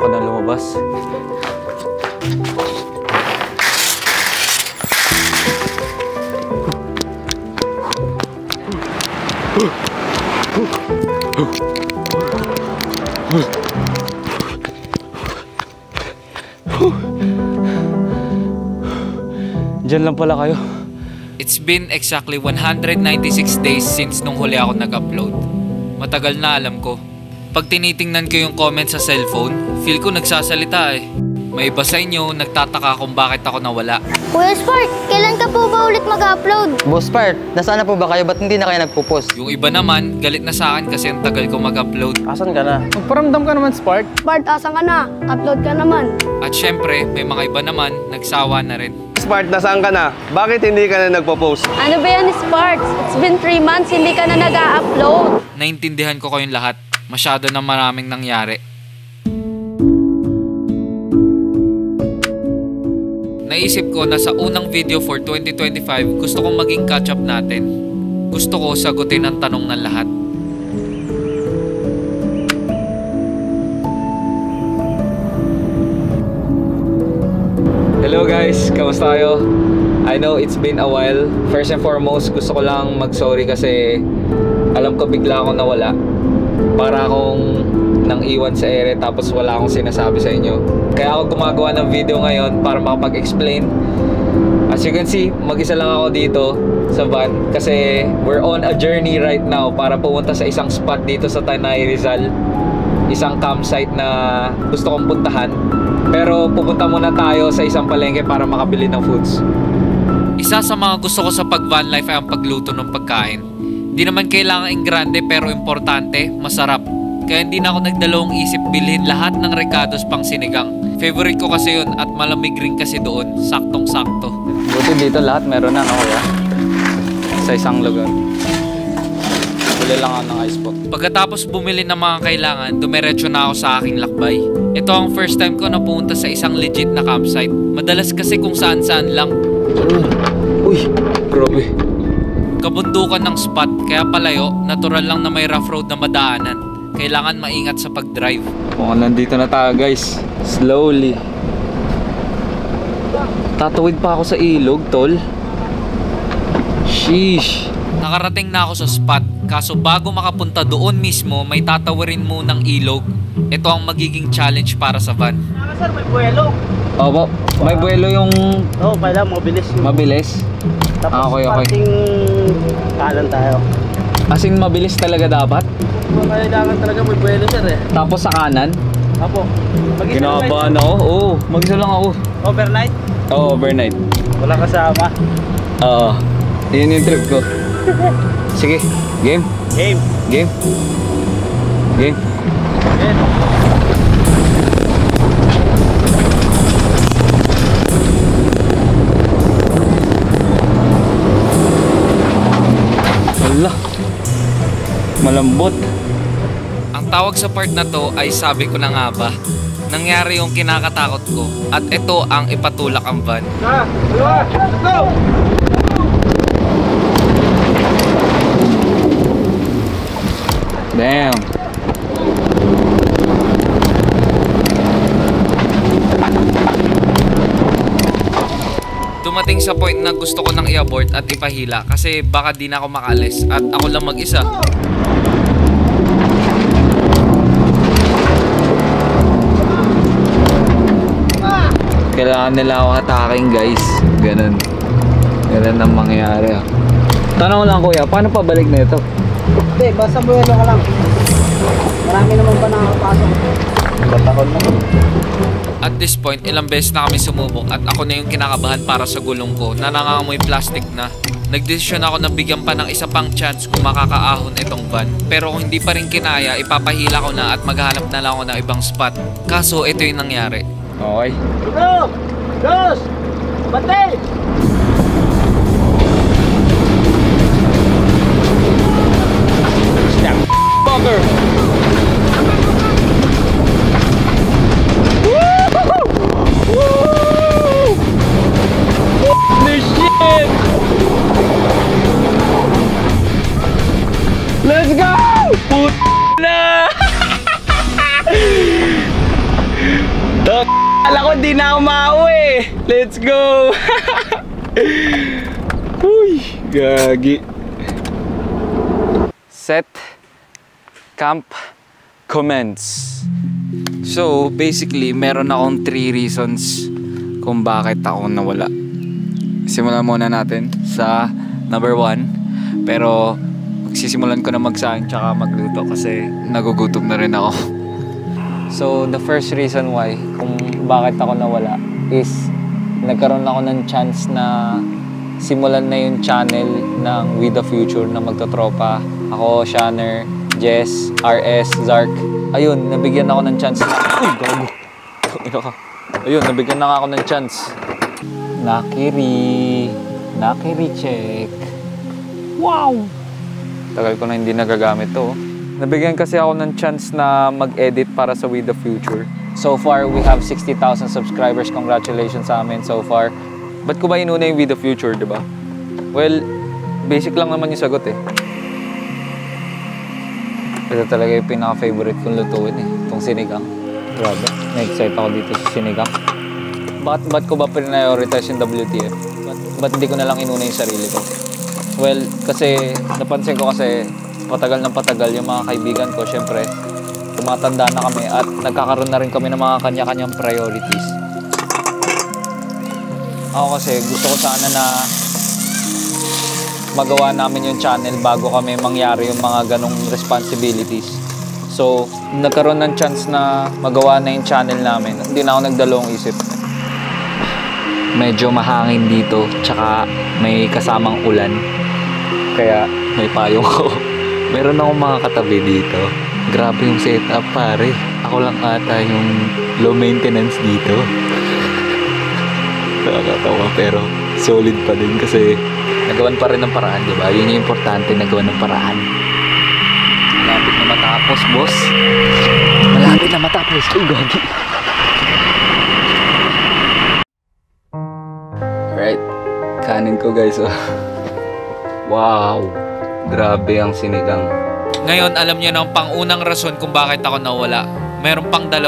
ako na lumabas. Diyan lang pala kayo. It's been exactly 196 days since nung huli ako nag-upload. Matagal na, alam ko. Pag tinitingnan ko yung comment sa cellphone, feel ko nagsasalita eh. May iba sa inyo nagtataka kung bakit ako nawala. Kuya Spark, kailan ka po ba ulit mag-upload? Boss Spark, nasaan na po ba kayo? Ba't hindi na kayo nagpo-post? Yung iba naman, galit na sa akin kasi ang tagal ko mag-upload. Asan ka na? Magparamdam ka naman, Spark. Spark, asan ka na? Upload ka naman. At syempre, may mga iba naman, nagsawa na rin. Spark, nasaan ka na? Bakit hindi ka na nagpo-post? Ano ba yan, Sparks? It's been 3 months, hindi ka na nag-upload. Naintindihan ko kayong lahat. Masyado na maraming nangyari. Naisip ko na sa unang video for 2025, gusto kong maging catch-up natin. Gusto ko sagutin ang tanong ng lahat. Hello guys, kamusta kayo? I know it's been a while. First and foremost, gusto ko lang mag-sorry kasi alam ko bigla akong nawala. Para akong nang iwan sa ere tapos wala akong sinasabi sa inyo. Kaya ako gumagawa ng video ngayon para makapag-explain. As you can see, mag-isa lang ako dito sa van kasi we're on a journey right now para pumunta sa isang spot dito sa Tanay Rizal. Isang campsite na gusto kong puntahan. Pero pupunta muna tayo sa isang palengke para makabili ng foods. Isa sa mga gusto ko sa pag-van life ay ang pagluto ng pagkain. Di naman kailangan yung grande pero importante, masarap. Kaya hindi na ako nagdalawang isip bilhin lahat ng recados pang sinigang. Favorite ko kasi yun at malamig rin kasi doon. Saktong-sakto. Buti dito lahat meron na, no kuya? Sa isang lugar. Bili lang ako ng ice pop. Pagkatapos bumili ng mga kailangan, dumiretso na ako sa aking lakbay. Ito ang first time ko na pumunta sa isang legit na campsite. Madalas kasi kung saan-saan lang. Uy, grabe. Kabundukan ng spot, kaya palayo, natural lang na may rough road na madaanan. Kailangan maingat sa pag-drive. Mukhang nandito na tayo guys. Slowly. Tatawid pa ako sa ilog, tol. Sheesh. Nakarating na ako sa spot, kaso bago makapunta doon mismo, may tatawarin mo ng ilog. Ito ang magiging challenge para sa van. Sir, may buwelo. Opo, may buwelo yung... Oo, kailangan mabilis. Mabilis? Tapos Okay. parting kanan tayo. As in, mabilis talaga dapat? Kailangan talaga may buwelo, sir eh. Tapos sa kanan? Apo. Ginabahan ako? Oo, mag-isa lang ako. Overnight? Oo, overnight. Wala kasama. Oo, yun yung trip ko. Sige, game? Game. Game? Game? Game. Wala. Malambot. Ang tawag sa part na to ay sabi ko na nga ba, nangyari yung kinakatakot ko at ito ang ipatulak ang van. Let's go! Damn. Dumating sa point na gusto ko nang i-abort at ipahila kasi baka di na ako makalis at ako lang mag-isa. Kailangan nila ako hataking guys. Ganun. Ganun ang mangyayari. Tanong lang kuya, paano pabalik na ito? Hindi, basta buwelo ka lang. Marami naman ba nakakapasok? Batakon naman. At this point, ilang beses na kami sumubok at ako na yung kinakabahan para sa gulong ko na nangangamoy plastic na. Nagdesisyon ako na bigyan pa ng isa pang chance kung makakaahon itong van. Pero kung hindi pa rin kinaya, ipapahila ko na at maghanap na lang ako ng ibang spot. Kaso ito yung nangyari. Okay. Go! Dos! Bantay! Fucker! Holy shit! Let's go! Put na! Akala ko di na ako mauwi. Let's go. Uy, gagi. Set camp commence. So, basically, meron akong 3 reasons kung bakit ako nawala. Simulan muna natin sa number 1. Pero, magsisimulan ko na magsaing tsaka magluto kasi nagugutom na rin ako. So, the first reason why kung bakit ako nawala is nagkaroon ako ng chance na simulan na yung channel ng With The Future na magtotropa. Ako, Shanner, Jess, RS, Zark. Ayun, nabigyan ako ng chance na... Uy, gago. Ayun, nabigyan na ako ng chance. Nakiri check. Wow! Tagal ko na hindi nagagamit to. Nabigyan kasi ako ng chance na mag-edit para sa With The Future. So far, we have 60,000 subscribers. Congratulations sa amin so far. Ba't ko ba inuna yung With The Future, diba? Well, basic lang naman yung sagot eh. Ito talaga yung pinaka-favorite kong lutuin eh. Itong sinigang. Grabe, na-excite ako dito sa sinigang. Ba't ko ba prioritize yung WTF? Ba't hindi ko na lang inuna yung sarili ko? Well, kasi napansin ko kasi patagal ng patagal yung mga kaibigan ko, syempre, tumatanda na kami at nagkakaroon na rin kami ng mga kanya-kanyang priorities. Ako kasi gusto ko sana na magawa namin yung channel bago kami mangyari yung mga ganong responsibilities. So, nagkaroon ng chance na magawa na yung channel namin. Hindi na ako nagdalawang isip. Medyo mahangin dito, tsaka may kasamang ulan. Kaya may payong ako. Meron akong mga katabi dito. Grabe yung setup, pare. Ako lang ata yung low maintenance dito. Nakakatawa pero solid pa din kasi nagawan pa rin ng paraan, di ba? Yun yung importante, nagawan ng paraan. Malapit na matapos, boss. Malapit na matapos. Uy, gagi. Alright. Kanin ko, guys. Oh. Wow. Grabe ang sinigang. Ngayon, alam niyo na ang pangunang rason kung bakit ako nawala. Meron pang 2.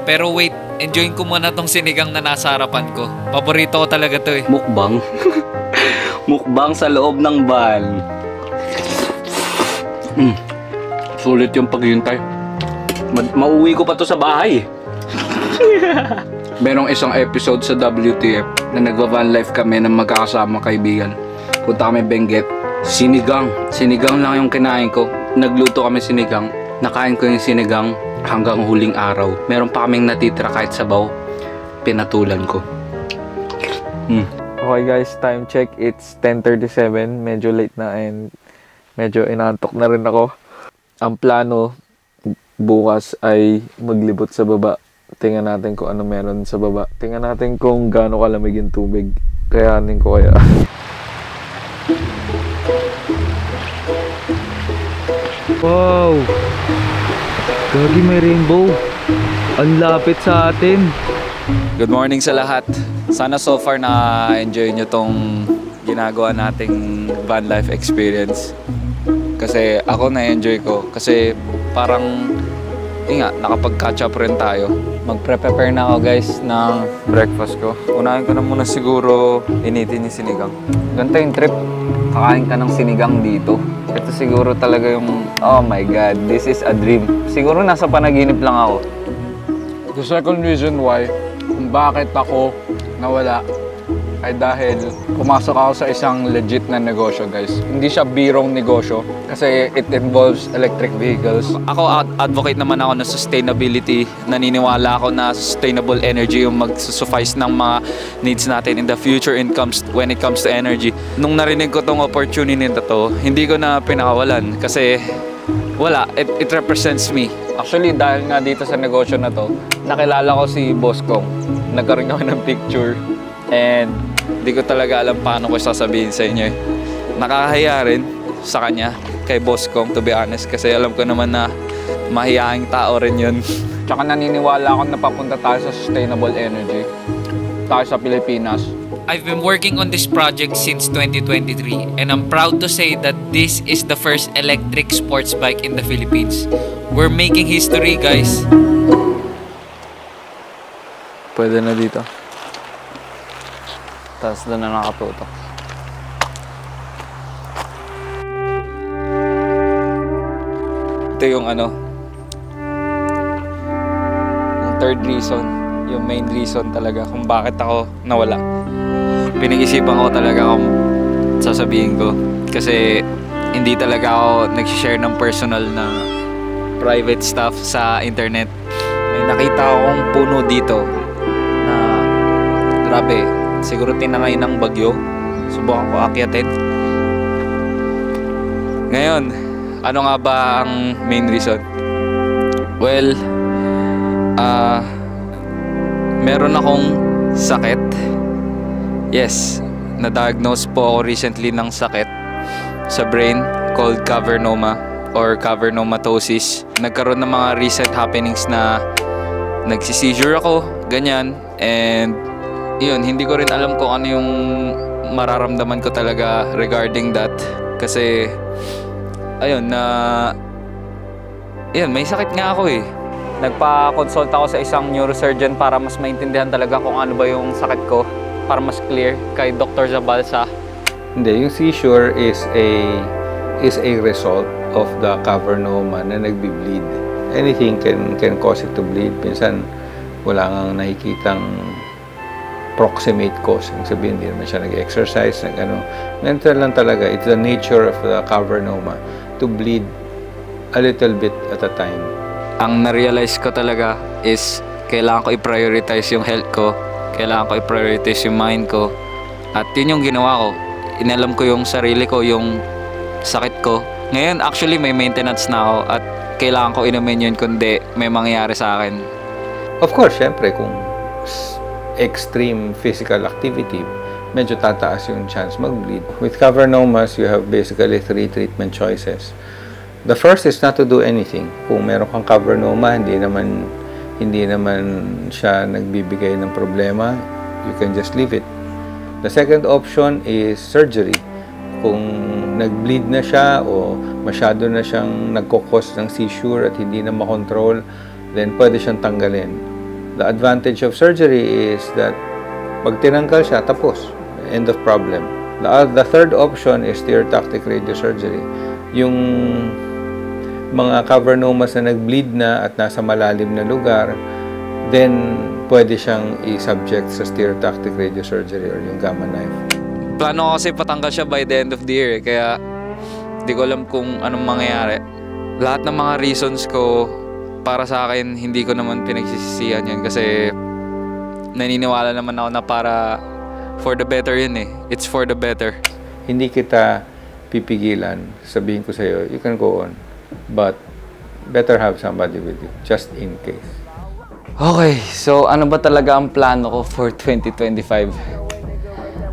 Pero wait, enjoyin ko muna tong sinigang na nasa harapan ko. Paborito ko talaga to eh. Mukbang. Mukbang sa loob ng van. Sulit yung paghihintay. Mauwi ko pa to sa bahay. Merong isang episode sa WTF na nagva-van life kami ng magkakasama kaibigan. Punta kami Benguet. Sinigang. Sinigang lang yung kinain ko. Nagluto kami sinigang. Nakain ko yung sinigang hanggang huling araw. Meron pa kaming natitira kahit sabaw. Pinatulan ko. Okay guys, time check. It's 10:37. Medyo late na and medyo inantok na rin ako. Ang plano bukas ay maglibot sa baba. Tingnan natin kung ano meron sa baba. Tingnan natin kung gaano kalamig yung tubig. Kayanin ko kaya. Wow! Gagi, may rainbow. Ang lapit sa atin. Good morning sa lahat. Sana so far na-enjoy nyo tong ginagawa nating van life experience. Kasi ako na-enjoy ko. Kasi parang, nakapag-catch up rin tayo. Magpre-prepare na ako guys ng breakfast ko. Unahin ko na muna siguro initin yung sinigang. Ganito yung trip. Kakain ka ng sinigang dito. Ito siguro talaga yung, oh my God, this is a dream. Siguro nasa panaginip lang ako. The second reason why, kung bakit ako nawala, ay dahil pumasok ako sa isang legit na negosyo, guys. Hindi siya birong negosyo kasi it involves electric vehicles. Ako, advocate naman ako ng sustainability. Naniniwala ako na sustainable energy yung mag-suffice ng mga needs natin in the future when it comes to energy. Nung narinig ko tong opportunity na to, hindi ko na pinakawalan kasi wala, it represents me. Actually, dahil nga dito sa negosyo na to, nakilala ko si Boss Kong. Nagkaroon kami ng picture and hindi ko talaga alam paano ko sasabihin sa inyo eh. Nakakahiya rin sa kanya, kay Boss Kong, to be honest, kasi alam ko naman na mahihaing tao rin yun. Tsaka naniniwala ako na papunta tayo sa sustainable energy. Tayo sa Pilipinas. I've been working on this project since 2023 and I'm proud to say that this is the first electric sports bike in the Philippines. We're making history, guys. Pwede na dito. Tapos doon na nakatutok. Ito yung yung third reason, yung main reason talaga kung bakit ako nawala. Pinag-isipan ko talaga kung sasabihin ko. Kasi hindi talaga ako nag-share ng personal na private stuff sa internet. May nakita akong puno dito na grabe, siguro tinangay ng bagyo. Subukan ko akyatin. Ngayon, ano nga ba ang main reason? Well, meron akong sakit. Yes, na-diagnose po ako recently ng sakit sa brain called cavernoma or cavernомatosis. Nagkaroon ng mga recent happenings na nagsi-seizure ako, ganyan. And yun, hindi ko rin alam kung ano yung mararamdaman ko talaga regarding that. Kasi ayun, may sakit nga ako eh. Nagpa-consult ako sa isang neurosurgeon para mas maintindihan talaga kung ano ba yung sakit ko, para mas clear, kay Dr. Zabalza. Hindi, yung seizure is a result of the cavernoma na nagbi-bleed. Anything can cause it to bleed. Minsan wala nang nakikitang proximate cause. Ang sabihin, hindi naman siya nag-exercise, mental lang talaga. It's the nature of the cavernoma to bleed a little bit at a time. Ang na-realize ko talaga is kailangan ko i-prioritize yung health ko, kailangan ko i-prioritize yung mind ko, at yun yung ginawa ko. Inalam ko yung sarili ko, yung sakit ko. Ngayon actually may maintenance na ako at kailangan ko inumin yun kundi may mangyayari sa akin. Of course, syempre kung extreme physical activity, medyo tataas yung chance mag-bleed. With cavernomas, you have basically 3 treatment choices. The first is not to do anything. Kung meron kang cavernoma, hindi naman siya nagbibigay ng problema, you can just leave it. The second option is surgery. Kung nag-bleed na siya o masyado na siyang nagkukos ng seizure at hindi na makontrol, then pwede siyang tanggalin. The advantage of surgery is that pag tinanggal siya, tapos. End of problem. The third option is stereotactic radiosurgery. Yung mga cavernomas na nag-bleed na at nasa malalim na lugar, then pwede siyang i-subject sa stereotactic radiosurgery or yung gamma knife. Plano ko kasi patanggal siya by the end of the year, kaya hindi ko alam kung anong mangyayari. Lahat ng mga reasons ko, para sa akin, hindi ko naman pinagsisisihan yan kasi naniniwala naman ako na para for the better yun eh. It's for the better. Hindi kita pipigilan. Sabihin ko sa'yo, you can go on. But better have somebody with you, just in case. Okay, so ano ba talaga ang plano ko for 2025?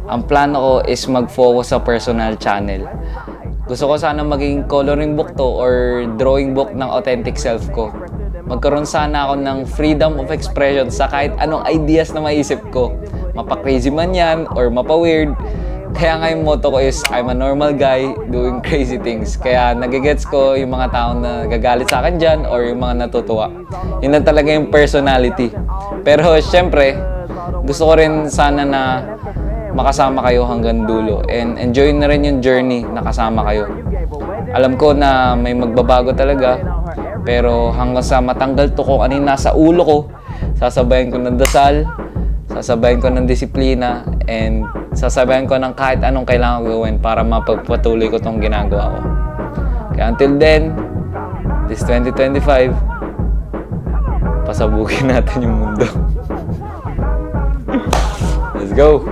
Ang plano ko is mag-focus sa personal channel. Gusto ko sana maging coloring book to or drawing book ng authentic self ko. Magkaroon sana ako ng freedom of expression sa kahit anong ideas na maisip ko. Mapa-crazy man yan or mapa-weird. Kaya nga yung motto ko is, I'm a normal guy doing crazy things. Kaya nagigets ko yung mga taong na nagagalit sa akin dyan or yung mga natutuwa. Yun lang talaga yung personality. Pero syempre, gusto ko rin sana na makasama kayo hanggang dulo. And enjoy na rin yung journey na kasama kayo. Alam ko na may magbabago talaga. Pero hanggang sa matanggal to kung ano yung nasa ulo ko, sasabayan ko ng dasal, sasabayan ko ng disiplina, and sasabayan ko ng kahit anong kailangan gawin para mapagpatuloy ko tong ginagawa ko. Kaya until then, this 2025, pasabugin natin yung mundo. Let's go!